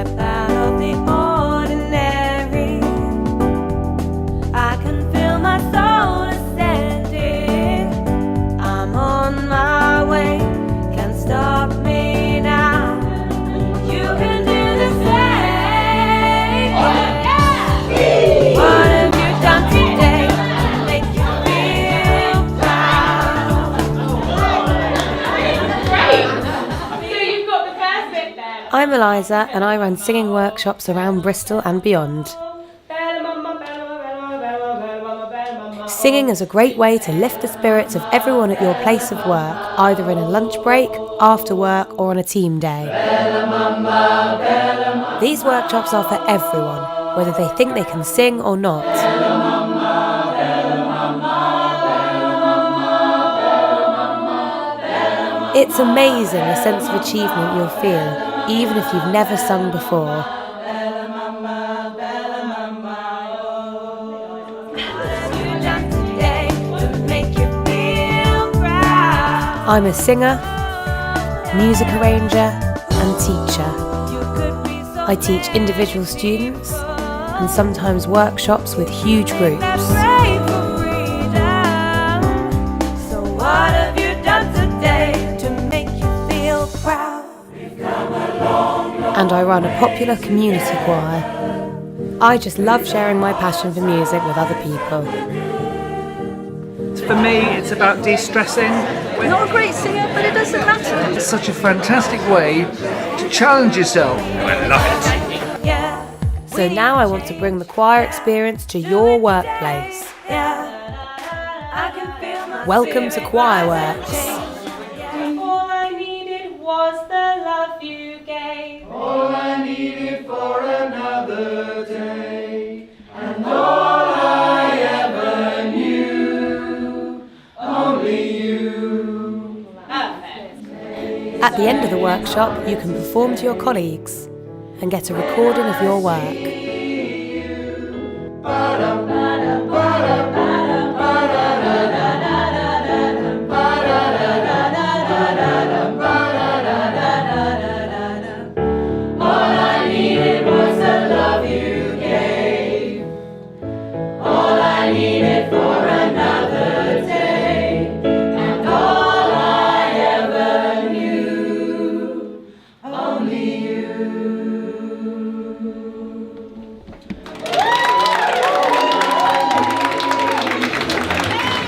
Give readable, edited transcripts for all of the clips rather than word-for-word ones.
step out of the ordinary. I can feel my soul ascending. I'm on my way, can't stop me now. You can do the same. What have you done today to make you feel proud? I'm Eliza and I run singing workshops around Bristol and beyond. Singing is a great way to lift the spirits of everyone at your place of work, either in a lunch break, after work or on a team day. These workshops are for everyone, whether they think they can sing or not. It's amazing the sense of achievement you'll feel, even if you've never sung before. I'm a singer, music arranger and teacher. I teach individual students and sometimes workshops with huge groups. So what have you done today to make you feel proud? And I run a popular community choir. I just love sharing my passion for music with other people. For me, it's about de-stressing. We're not a great singer, but it doesn't matter. It's such a fantastic way to challenge yourself. I love it. So now I want to bring the choir experience to your workplace. Welcome to Choirworks. All I needed was the love you gave. All I needed for another day. And all I ever knew, only you. At the end of the workshop, you can perform to your colleagues and get a recording of your work.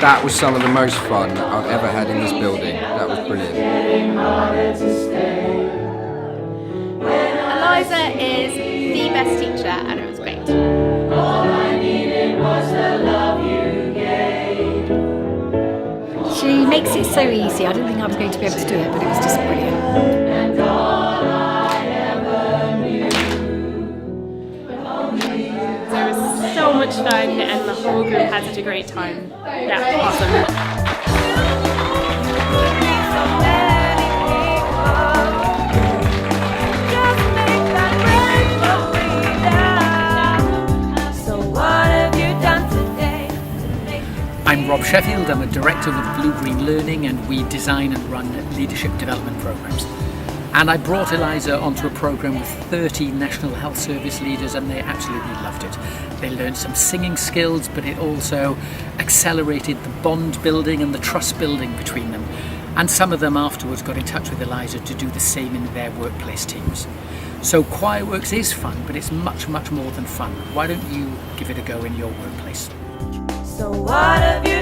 That was some of the most fun I've ever had in this building. That was brilliant. Eliza is the best teacher and it was great. All I needed was the love you gave. She makes it so easy. I didn't think I was going to be able to do it, but it was just brilliant. And all I ever knew, only you. It was so much fun and the whole group had such a great time. Yeah, awesome. I'm Rob Sheffield, I'm a director with Blue Green Learning and we design and run leadership development programs. And I brought Eliza onto a program with 30 National Health Service leaders and they absolutely loved it. They learned some singing skills, but it also accelerated the bond building and the trust building between them. And some of them afterwards got in touch with Eliza to do the same in their workplace teams. So Choirworks is fun, but it's much, much more than fun. Why don't you give it a go in your workplace? So what have you